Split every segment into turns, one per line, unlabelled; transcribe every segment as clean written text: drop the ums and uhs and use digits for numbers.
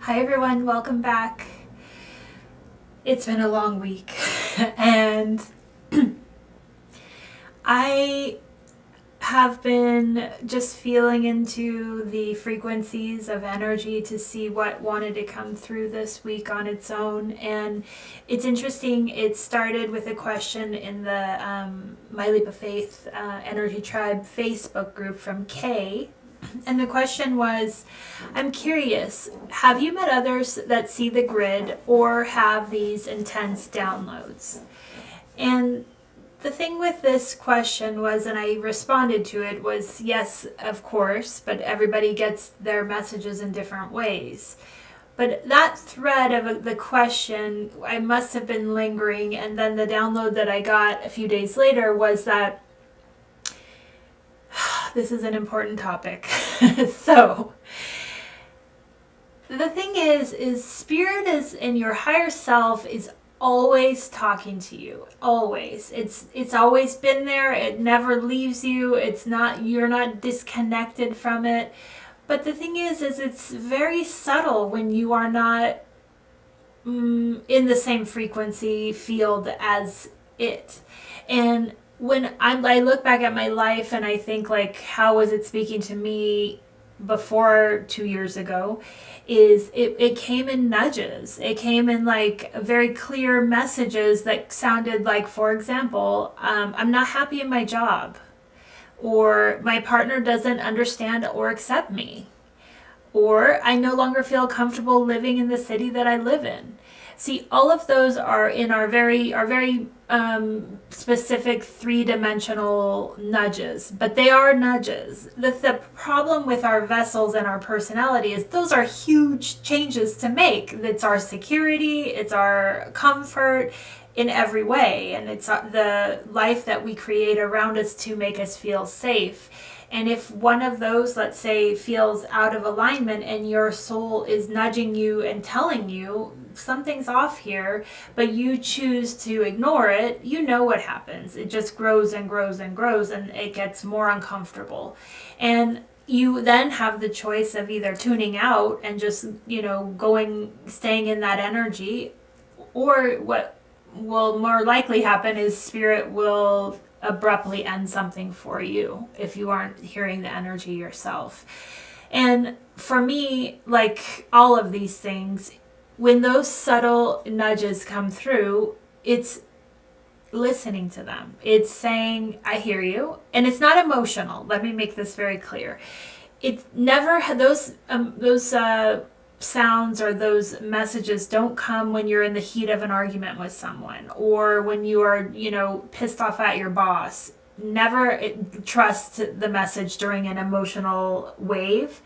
Hi everyone, welcome back. It's been a long week and I have been just feeling into the frequencies of energy to see what wanted to come through this week on its own. And it's interesting, it started with a question in the My Leap of Faith Energy Tribe Facebook group from Kay. And the question was, I'm curious, have you met others that see the grid or have these intense downloads? And the thing with this question was, and I responded to it, was yes, of course, but everybody gets their messages in different ways. But that thread of the question, I must have been lingering, and then the download that I got a few days later was that this is an important topic. So the thing is spirit is in your higher self is always talking to you. Always. It's always been there. It never leaves you. You're not disconnected from it. But the thing is it's very subtle when you are not in the same frequency field as it. And when I look back at my life and I think, like, how was it speaking to me before 2 years ago, is it came in nudges. It came in like very clear messages that sounded like, for example, I'm not happy in my job, or my partner doesn't understand or accept me, or I no longer feel comfortable living in the city that I live in. See, all of those are in our very specific three-dimensional nudges, but they are nudges. The problem with our vessels and our personality is those are huge changes to make. It's our security, it's our comfort in every way, and it's the life that we create around us to make us feel safe. And if one of those, let's say, feels out of alignment and your soul is nudging you and telling you something's off here, but you choose to ignore it, you know what happens. It just grows and grows and grows, and it gets more uncomfortable. And you then have the choice of either tuning out and just, staying in that energy, or what will more likely happen is spirit will abruptly end something for you if you aren't hearing the energy yourself. And for me, like all of these things, when those subtle nudges come through, it's listening to them. It's saying, I hear you. And it's not emotional. Let me make this very clear. It's never those sounds or those messages don't come when you're in the heat of an argument with someone, or when you are, pissed off at your boss. Never trust the message during an emotional wave,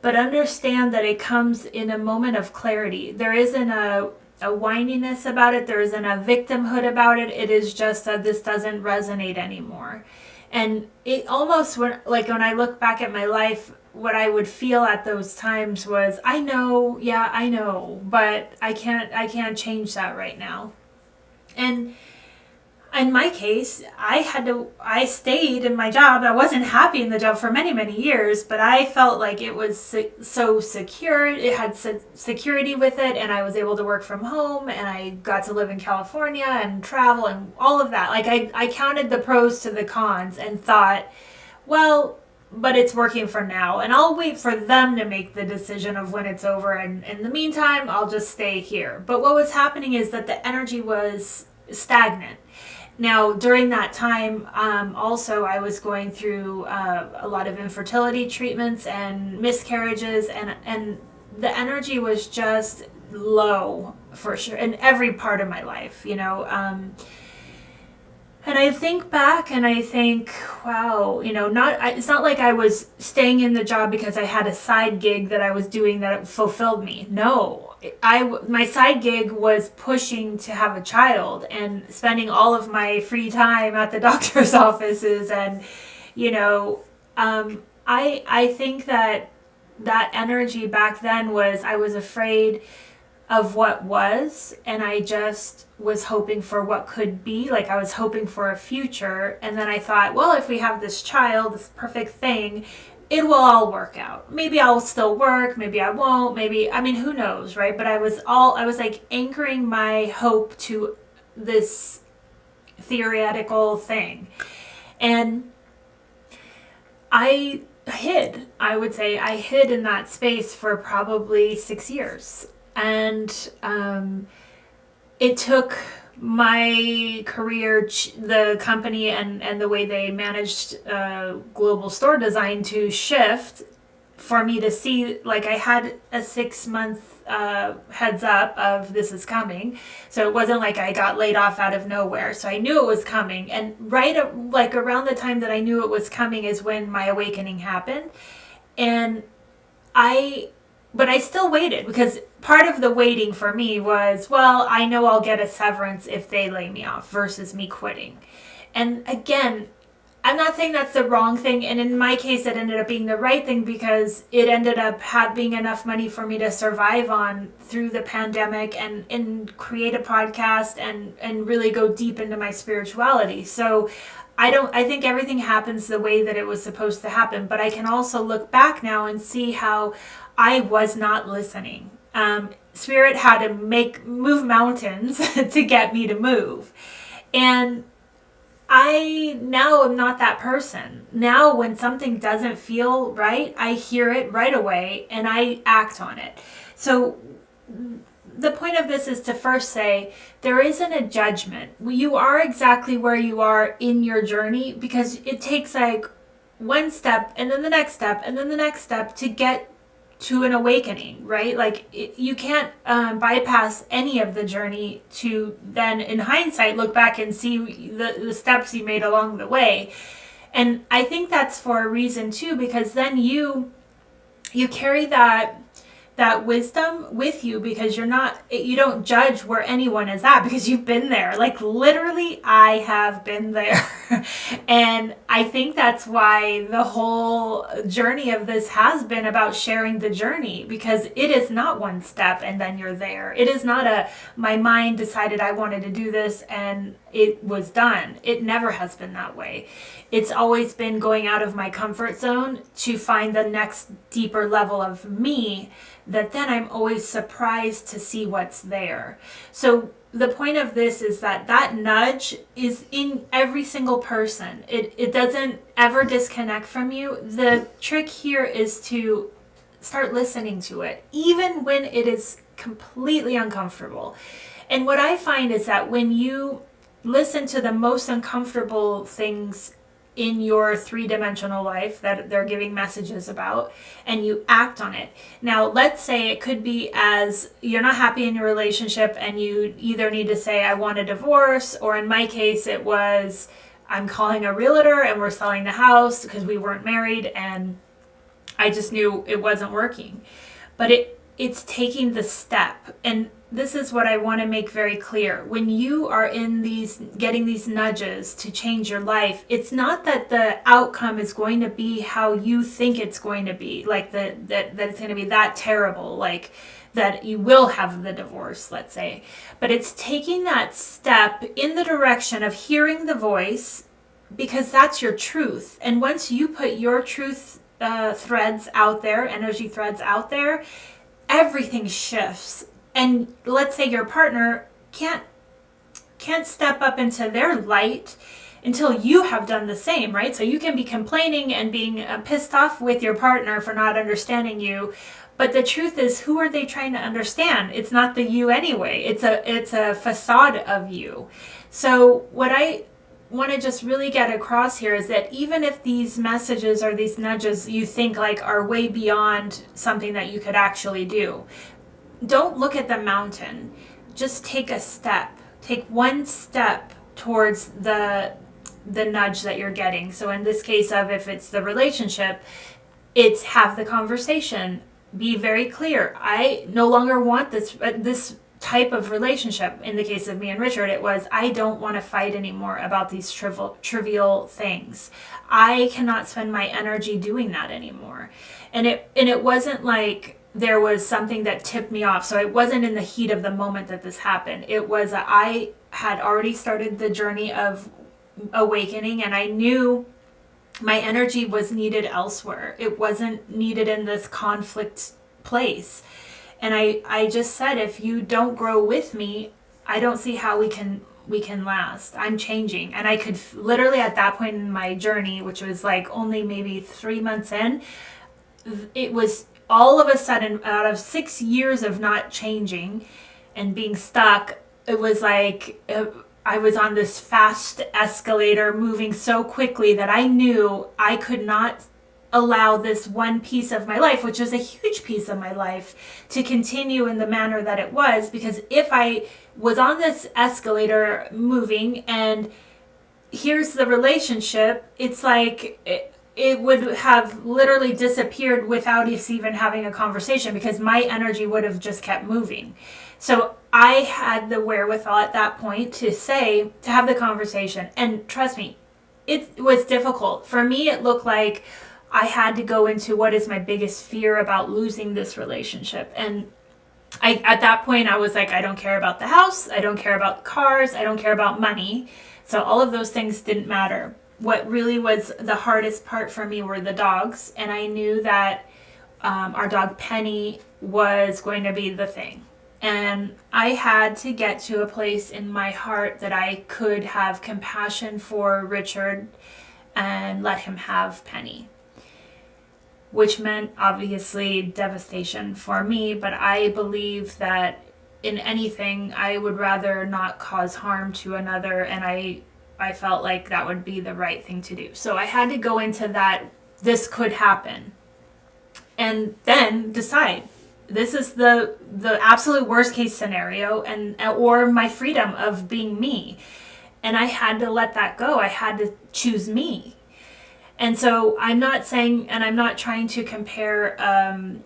but understand that it comes in a moment of clarity. There isn't a whininess about it. There isn't a victimhood about it. It is just that this doesn't resonate anymore. And it almost, when I look back at my life, what I would feel at those times was, I know, but I can't change that right now. And in my case, I stayed in my job. I wasn't happy in the job for many, many years, but I felt like it was so secure. It had security with it, and I was able to work from home, and I got to live in California and travel and all of that. Like I counted the pros to the cons and thought, well, but it's working for now, and I'll wait for them to make the decision of when it's over, and in the meantime, I'll just stay here. But what was happening is that the energy was stagnant. Now, during that time, also, I was going through a lot of infertility treatments and miscarriages, and the energy was just low, for sure, in every part of my life, and I think back and I think, wow, it's not like I was staying in the job because I had a side gig that I was doing that fulfilled me. No, my side gig was pushing to have a child and spending all of my free time at the doctor's offices. And, I think that energy back then was, I was afraid of what was, and I just was hoping for what could be. Like, I was hoping for a future, and then I thought, well, if we have this child, this perfect thing, it will all work out. Maybe I'll still work, maybe I won't, maybe, I mean, who knows, right? But I was like anchoring my hope to this theoretical thing. And I would say I hid in that space for probably 6 years. And it took my career, the company and the way they managed global store design to shift for me to see, like, I had a 6-month heads up of this is coming. So it wasn't like I got laid off out of nowhere. So I knew it was coming. And like around the time that I knew it was coming is when my awakening happened. And but I still waited, because part of the waiting for me was, well, I know I'll get a severance if they lay me off versus me quitting. And again, I'm not saying that's the wrong thing. And in my case, it ended up being the right thing, because it ended up having enough money for me to survive on through the pandemic and create a podcast and really go deep into my spirituality. So I think everything happens the way that it was supposed to happen, but I can also look back now and see how I was not listening. Spirit had to move mountains to get me to move. And I now am not that person. Now when something doesn't feel right, I hear it right away and I act on it. So the point of this is to first say there isn't a judgment. You are exactly where you are in your journey, because it takes like one step and then the next step and then the next step to get to an awakening, right? Like you can't bypass any of the journey to then in hindsight look back and see the steps you made along the way. And I think that's for a reason too, because then you carry that wisdom with you, because you don't judge where anyone is at, because you've been there. Like literally I have been there. And I think that's why the whole journey of this has been about sharing the journey, because it is not one step and then you're there. It is not my mind decided I wanted to do this and it was done. It never has been that way. It's always been going out of my comfort zone to find the next deeper level of me, that then I'm always surprised to see what's there. So the point of this is that nudge is in every single person. It doesn't ever disconnect from you. The trick here is to start listening to it, even when it is completely uncomfortable. And what I find is that when you listen to the most uncomfortable things in your 3-dimensional life that they're giving messages about, and you act on it. Now, let's say it could be as you're not happy in your relationship and you either need to say, I want a divorce, or in my case, it was, I'm calling a realtor and we're selling the house because we weren't married and I just knew it wasn't working. But it's taking the step. And this is what I want to make very clear. When you are getting these nudges to change your life, it's not that the outcome is going to be how you think it's going to be, like that it's going to be that terrible, like that you will have the divorce, let's say. But it's taking that step in the direction of hearing the voice, because that's your truth. And once you put your truth threads out there, energy threads out there, everything shifts. And let's say your partner can't step up into their light until you have done the same, right? So you can be complaining and being pissed off with your partner for not understanding you, but the truth is, who are they trying to understand? It's not the you anyway. It's a facade of you. So what I want to just really get across here is that even if these messages or these nudges you think like are way beyond something that you could actually do, don't look at the mountain. Just take a step. Take one step towards the nudge that you're getting. So in this case of, if it's the relationship, it's have the conversation. Be very clear. I no longer want this type of relationship. In the case of me and Richard, it was, I don't want to fight anymore about these trivial things. I cannot spend my energy doing that anymore. And it wasn't like there was something that tipped me off. So it wasn't in the heat of the moment that this happened. It was I had already started the journey of awakening, and I knew My energy was needed elsewhere. It wasn't needed in this conflict place. And I just said, if you don't grow with me, I don't see how we can last. I'm changing. And I could literally at that point in my journey, which was like only maybe 3 months in, it was all of a sudden, out of 6 years of not changing and being stuck, it was like I was on this fast escalator moving so quickly that I knew I could not allow this one piece of my life, which is a huge piece of my life, to continue in the manner that it was. Because if I was on this escalator moving and here's the relationship, it's like it would have literally disappeared without us even having a conversation, because my energy would have just kept moving. So I had the wherewithal at that point to have the conversation. And trust me, it was difficult. For me, it looked like I had to go into what is my biggest fear about losing this relationship. And at that point, I was like, I don't care about the house. I don't care about cars. I don't care about money. So all of those things didn't matter. What really was the hardest part for me were the dogs. And I knew that our dog Penny was going to be the thing. And I had to get to a place in my heart that I could have compassion for Richard and let him have Penny, which meant obviously devastation for me. But I believe that in anything, I would rather not cause harm to another. And I felt like that would be the right thing to do. So I had to go into that, this could happen, and then decide, this is the absolute worst case scenario, or my freedom of being me. And I had to let that go. I had to choose me. And so I'm not saying, and I'm not trying to compare,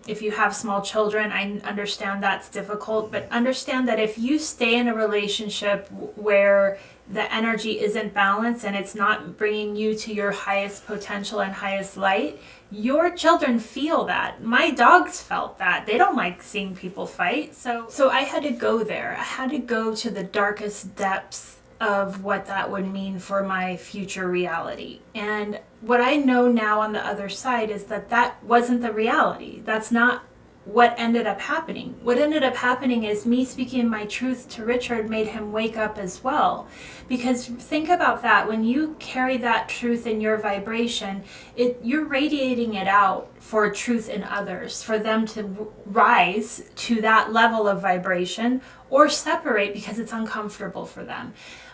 if you have small children, I understand that's difficult, but understand that if you stay in a relationship where the energy isn't balanced and it's not bringing you to your highest potential and highest light, your children feel that. My dogs felt that. They don't like seeing people fight. So I had to go there. I had to go to the darkest depths of what that would mean for my future reality. And what I know now on the other side is that wasn't the reality. That's not what ended up happening. What ended up happening is me speaking my truth to Richard made him wake up as well. Because think about that, when you carry that truth in your vibration, you're radiating it out for truth in others, for them to rise to that level of vibration or separate because it's uncomfortable for them.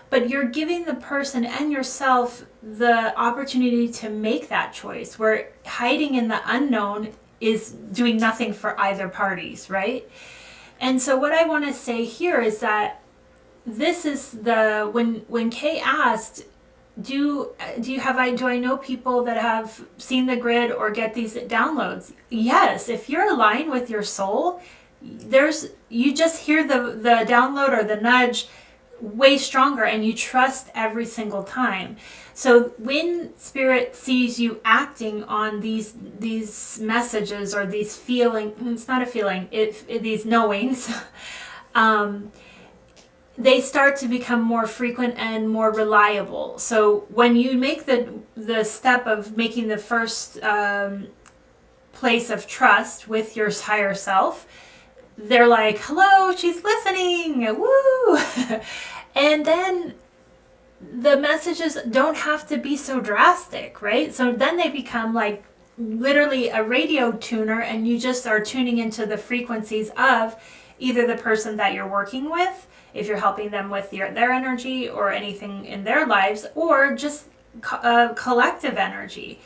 But you're giving the person and yourself the opportunity to make that choice, where hiding in the unknown is doing nothing for either parties, right? And so what I want to say here is that this is when Kay asked, do I know people that have seen the grid or get these downloads? Yes, if you're aligned with your soul, you just hear the download or the nudge way stronger, and you trust every single time. So when spirit sees you acting on these messages or these it's not a feeling, these knowings, they start to become more frequent and more reliable. So when you make the step of making the first place of trust with your higher self, they're like, hello, she's listening, woo! And then the messages don't have to be so drastic, right? So then they become like literally a radio tuner, and you just are tuning into the frequencies of either the person that you're working with, if you're helping them with their energy or anything in their lives, or just collective energy.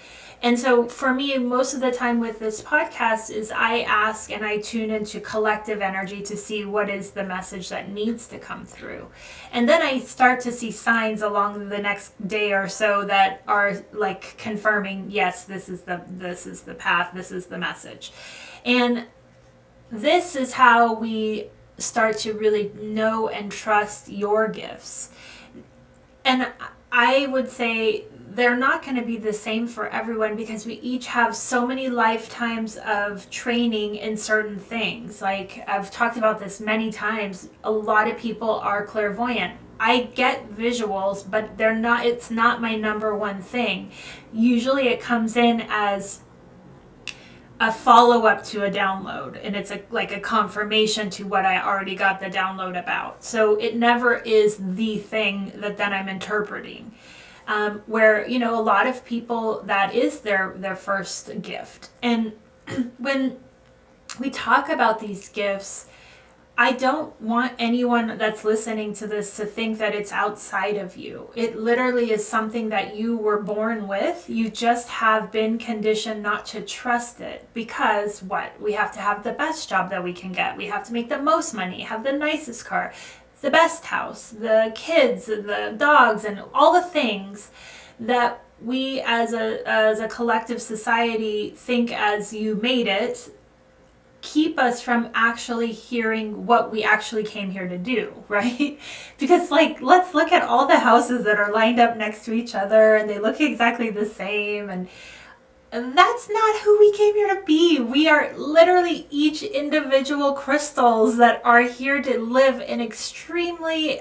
And so for me, most of the time with this podcast is I ask and I tune into collective energy to see what is the message that needs to come through. And then I start to see signs along the next day or so that are like confirming, yes, this is the path, this is the message. And this is how we start to really know and trust your gifts. And I would say they're not going to be the same for everyone, because we each have so many lifetimes of training in certain things. Like I've talked about this many times, a lot of people are clairvoyant. I get visuals, but it's not my number one thing. Usually it comes in as a follow-up to a download, and it's like a confirmation to what I already got the download about. So it never is the thing that then I'm interpreting. Where, you know, a lot of people, that is their first gift. And when we talk about these gifts, I don't want anyone that's listening to this to think that it's outside of you. It literally is something that you were born with. You just have been conditioned not to trust it, because we have to have the best job that we can get. We have to make the most money, have the nicest car, the best house, the kids, the dogs, and all the things that we as a collective society think as you made it, keep us from actually hearing what we actually came here to do, right? Because, like, let's look at all the houses that are lined up next to each other and they look exactly the same, and that's not who we came here to be. We are literally each individual crystals that are here to live an extremely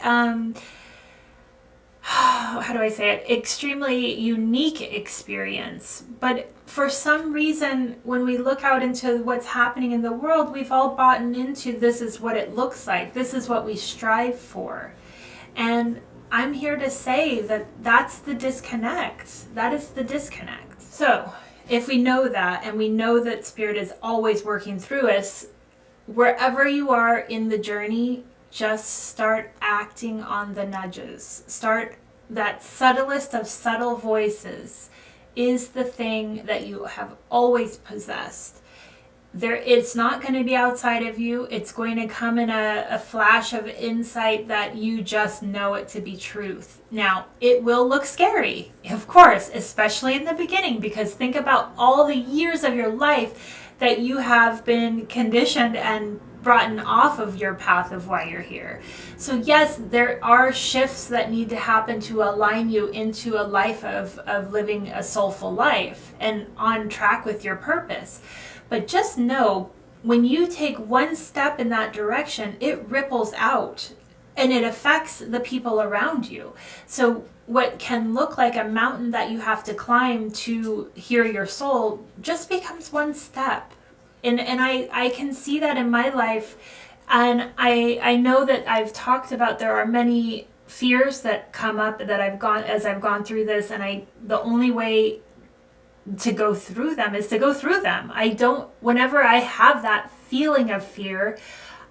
how do I say it? Extremely unique experience. But for some reason, when we look out into what's happening in the world, we've all bought into this is what it looks like. This is what we strive for. And I'm here to say that that's the disconnect. That is the disconnect. So if we know that, and we know that Spirit is always working through us, wherever you are in the journey, just start acting on the nudges. Start, that subtlest of subtle voices is the thing that you have always possessed. It's not going to be outside of you. It's going to come in a flash of insight that you just know it to be truth. Now, it will look scary, of course, especially in the beginning, because think about all the years of your life that you have been conditioned and brought off of your path of why you're here. So yes, there are shifts that need to happen to align you into a life of living a soulful life and on track with your purpose. But just know, when you take one step in that direction, it ripples out and it affects the people around you. So what can look like a mountain that you have to climb to hear your soul just becomes one step. And I can see that in my life, and I know that I've talked about there are many fears that come up that I've gone through this, and the only way to go through them is to go through them. Whenever I have that feeling of fear,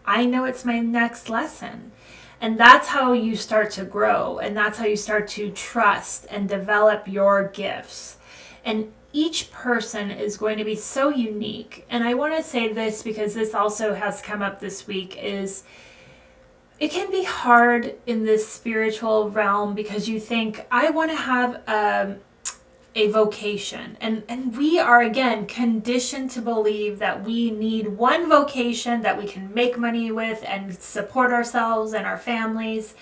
I know it's my next lesson. And that's how you start to grow, and that's how you start to trust and develop your gifts. And each person is going to be so unique. And I want to say this because this also has come up this week, is it can be hard in this spiritual realm because you think, I want to have a vocation. And we are, again, conditioned to believe that we need one vocation that we can make money with and support ourselves and our families.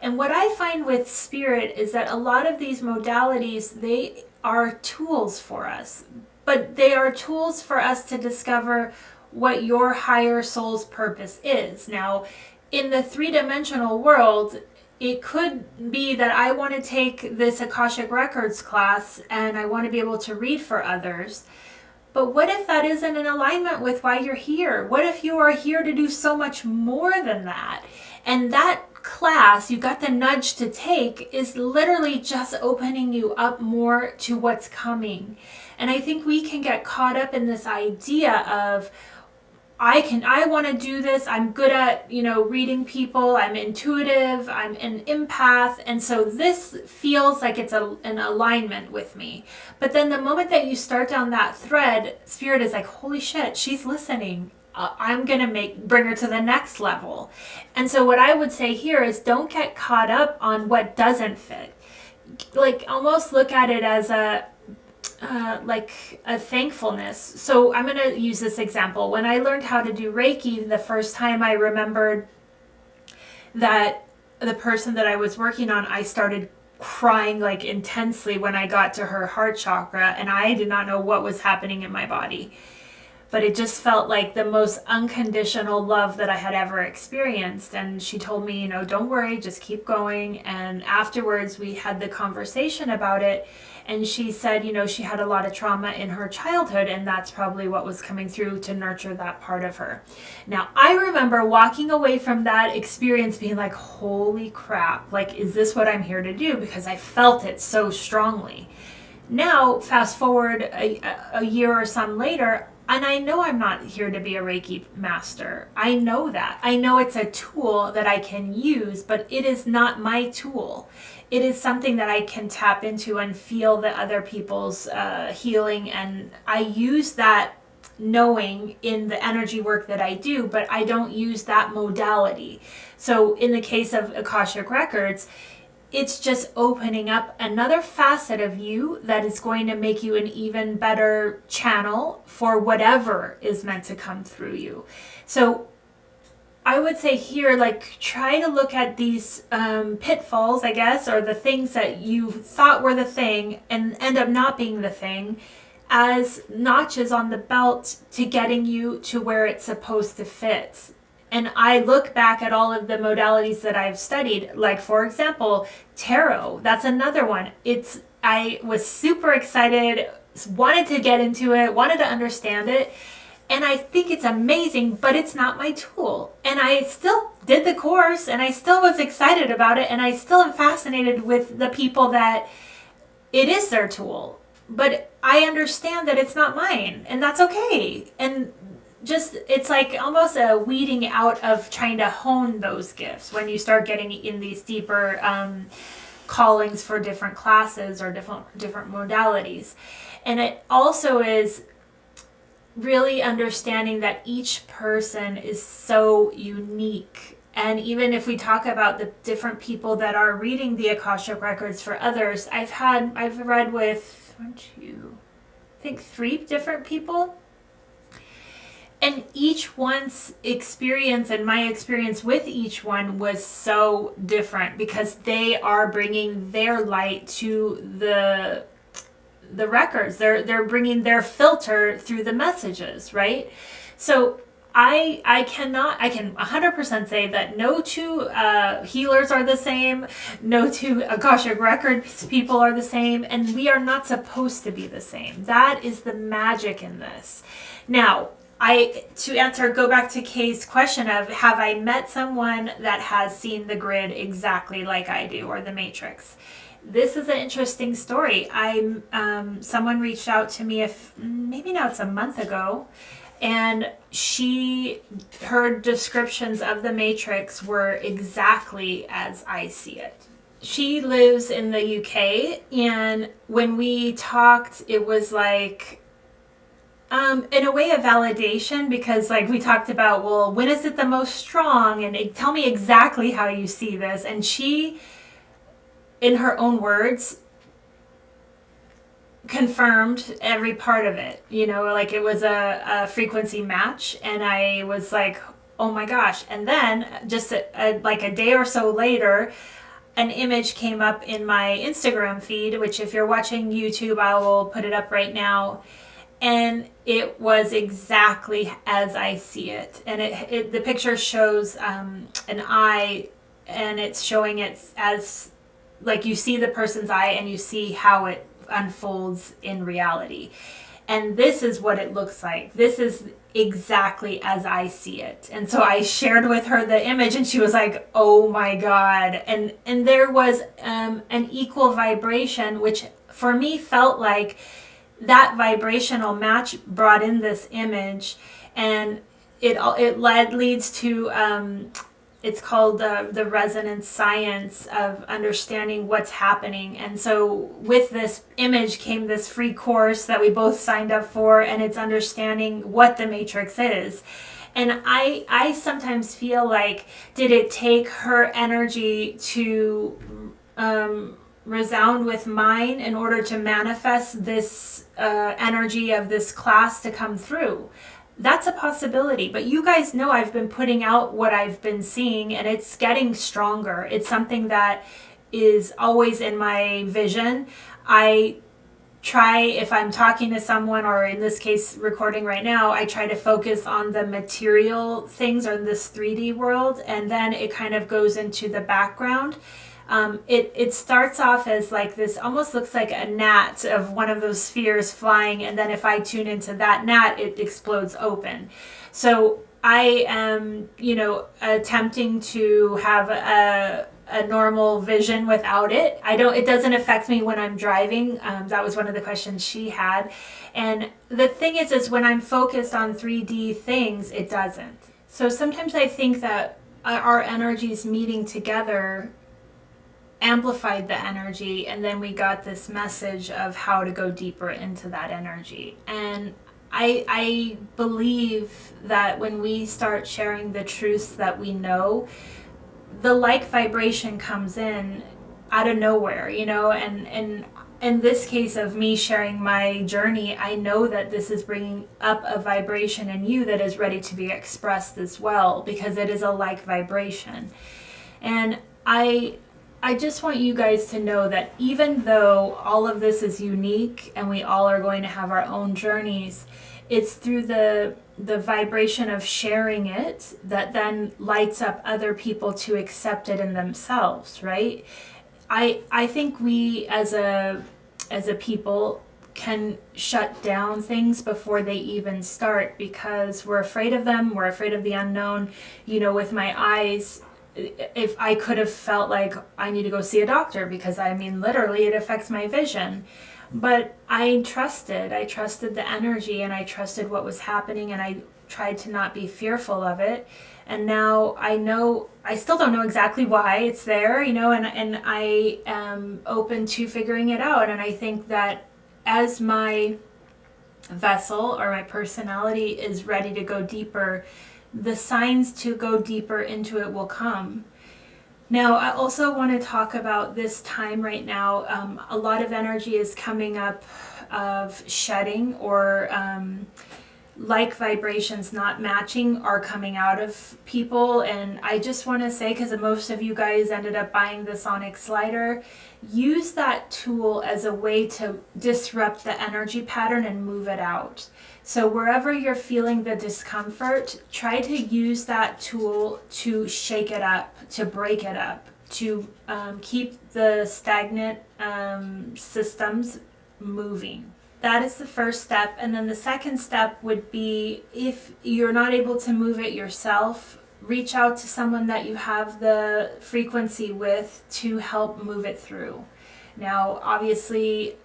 And what I find with Spirit is that a lot of these modalities, they are tools for us, but they are tools for us to discover what your higher soul's purpose is. Now, in the three-dimensional world, it could be that I want to take this Akashic Records class and I want to be able to read for others. But what if that isn't in alignment with why you're here? What if you are here to do so much more than that? And that class you got the nudge to take is literally just opening you up more to what's coming. And I think we can get caught up in this idea of, I want to do this. I'm good at, reading people. I'm intuitive. I'm an empath. And so this feels like it's an alignment with me. But then the moment that you start down that thread, Spirit is like, holy shit, she's listening. I'm going to bring her to the next level. And so what I would say here is, don't get caught up on what doesn't fit. Like, almost look at it as a thankfulness. So I'm going to use this example. When I learned how to do Reiki the first time, I remembered that the person that I was working on, I started crying like intensely when I got to her heart chakra, and I did not know what was happening in my body. but it just felt like the most unconditional love that I had ever experienced. And she told me, don't worry, just keep going. And afterwards we had the conversation about it. And she said, she had a lot of trauma in her childhood, and that's probably what was coming through to nurture that part of her. Now, I remember walking away from that experience being like, holy crap, like, is this what I'm here to do? Because I felt it so strongly. Now, fast forward a year or some later, and I know I'm not here to be a Reiki master. I know that. I know it's a tool that I can use, but it is not my tool. It is something that I can tap into and feel the other people's healing. And I use that knowing in the energy work that I do, but I don't use that modality. So in the case of Akashic Records, it's just opening up another facet of you that is going to make you an even better channel for whatever is meant to come through you. So I would say here, like, try to look at these pitfalls, I guess, or the things that you thought were the thing and end up not being the thing, as notches on the belt to getting you to where it's supposed to fit. And I look back at all of the modalities that I've studied, like, for example, tarot. That's another one. I was super excited, wanted to get into it, wanted to understand it. And I think it's amazing, but it's not my tool. And I still did the course, and I still was excited about it, and I still am fascinated with the people that it is their tool. But I understand that it's not mine, and that's okay. And just, it's like almost a weeding out of trying to hone those gifts when you start getting in these deeper callings for different classes or different modalities. And it also is really understanding that each person is so unique. And even if we talk about the different people that are reading the Akashic Records for others, I've read with I think 3 different people. And each one's experience and my experience with each one was so different because they are bringing their light to the records. They're bringing their filter through the messages, right? So I can 100% say that no 2 healers are the same, no 2 Akashic Records people are the same, and we are not supposed to be the same. That is the magic in this. Now, go back to Kay's question of, have I met someone that has seen the grid exactly like I do, or the matrix? This is an interesting story. Someone reached out to me maybe now it's a month ago, and her descriptions of the matrix were exactly as I see it. She lives in the UK, and when we talked, it was like, in a way, a validation, because like we talked about, well, when is it the most strong? And tell me exactly how you see this. And she, in her own words, confirmed every part of it. Like it was a frequency match. And I was like, oh my gosh. And then just like a day or so later, an image came up in my Instagram feed, which if you're watching YouTube, I will put it up right now. And it was exactly as I see it. And the picture shows an eye, and it's showing it as, like, you see the person's eye and you see how it unfolds in reality. And this is what it looks like. This is exactly as I see it. And so I shared with her the image, and she was like, oh my God. And there was an equal vibration, which for me felt like that vibrational match brought in this image, and it leads to it's called the resonance science of understanding what's happening. And so with this image came this free course that we both signed up for, and it's understanding what the matrix is. And I sometimes feel like, did it take her energy to resound with mine in order to manifest this energy of this class to come through? That's a possibility. But you guys know I've been putting out what I've been seeing, and it's getting stronger. It's something that is always in my vision. I try, if I'm talking to someone, or in this case recording right now, I try to focus on the material things or this 3D world, and then it kind of goes into the background. It starts off as like this, almost looks like a gnat of one of those spheres flying, and then if I tune into that gnat, it explodes open. So I am, attempting to have a normal vision without it. It doesn't affect me when I'm driving. That was one of the questions she had. And the thing is when I'm focused on 3D things, it doesn't. So sometimes I think that our energies meeting together amplified the energy, and then we got this message of how to go deeper into that energy. And I believe that when we start sharing the truths that we know, the like vibration comes in out of nowhere, and in this case of me sharing my journey, I know that this is bringing up a vibration in you that is ready to be expressed as well, because it is a like vibration. And I just want you guys to know that even though all of this is unique and we all are going to have our own journeys, it's through the vibration of sharing it that then lights up other people to accept it in themselves, right? I think we as a people can shut down things before they even start, because we're afraid of them, we're afraid of the unknown. With my eyes, if I could have felt like I need to go see a doctor, because literally it affects my vision. But I trusted the energy, and I trusted what was happening, and I tried to not be fearful of it. And now I know, I still don't know exactly why it's there, and I am open to figuring it out. And I think that as my vessel or my personality is ready to go deeper, the signs to go deeper into it will come. Now, I also want to talk about this time right now. A lot of energy is coming up of shedding, or like vibrations not matching are coming out of people. And I just want to say, because most of you guys ended up buying the sonic slider, use that tool as a way to disrupt the energy pattern and move it out. So wherever you're feeling the discomfort, try to use that tool to shake it up, to break it up, to keep the stagnant systems moving. That is the first step. And then the second step would be, if you're not able to move it yourself, reach out to someone that you have the frequency with to help move it through. Now, obviously,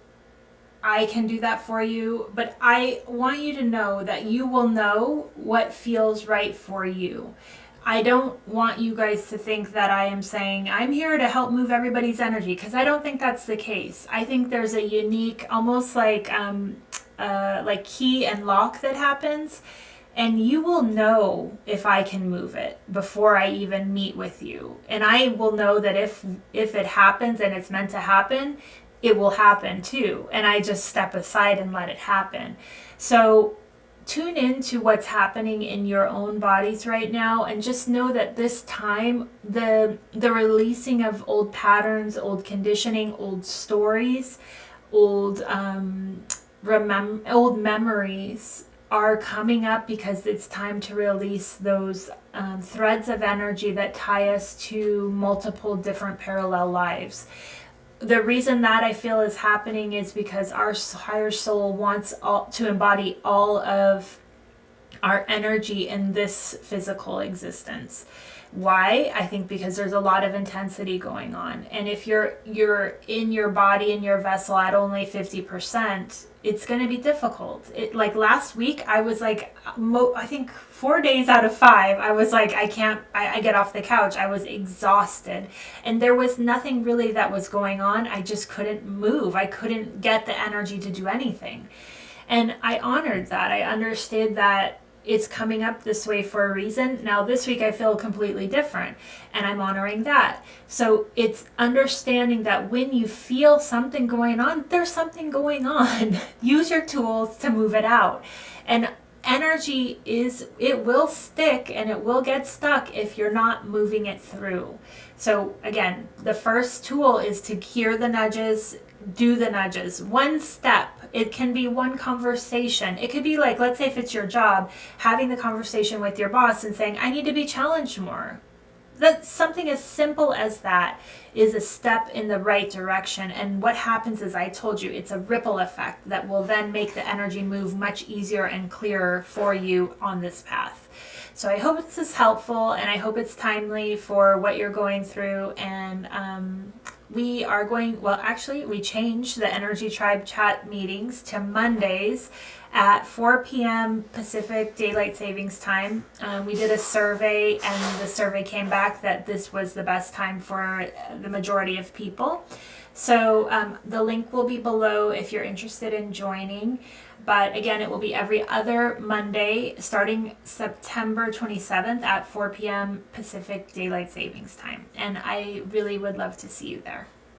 I can do that for you, but I want you to know that you will know what feels right for you. I don't want you guys to think that I am saying I'm here to help move everybody's energy, because I don't think that's the case. I think there's a unique, almost like key and lock that happens, and you will know if I can move it before I even meet with you. And I will know that if it happens and it's meant to happen, it will happen too. And I just step aside and let it happen. So tune into what's happening in your own bodies right now, and just know that this time, the releasing of old patterns, old conditioning, old stories, old memories are coming up, because it's time to release those threads of energy that tie us to multiple different parallel lives. The reason that I feel is happening is because our higher soul wants to embody all of our energy in this physical existence. Why? I think because there's a lot of intensity going on. And if you're in your body, in your vessel at only 50%, it's going to be difficult. Like last week, I was like, I think 4 days out of 5, I was like, I get off the couch. I was exhausted. And there was nothing really that was going on. I just couldn't move. I couldn't get the energy to do anything. And I honored that. I understood that it's coming up this way for a reason. Now this week I feel completely different, and I'm honoring that. So it's understanding that when you feel something going on, there's something going on. Use your tools to move it out. And energy it will stick and it will get stuck if you're not moving it through. So again, the first tool is to hear the nudges, do the nudges. One step. It can be one conversation. It could be like, let's say if it's your job, having the conversation with your boss and saying, I need to be challenged more. That something as simple as that is a step in the right direction. And what happens is, I told you, it's a ripple effect that will then make the energy move much easier and clearer for you on this path. So I hope this is helpful, and I hope it's timely for what you're going through. And we are going, well, actually, we changed the Energy Tribe chat meetings to Mondays at 4 p.m. Pacific Daylight Savings Time. We did a survey, and the survey came back that this was the best time for the majority of people. So the link will be below if you're interested in joining. But again, it will be every other Monday starting September 27th at 4 p.m. Pacific Daylight Savings Time. And I really would love to see you there.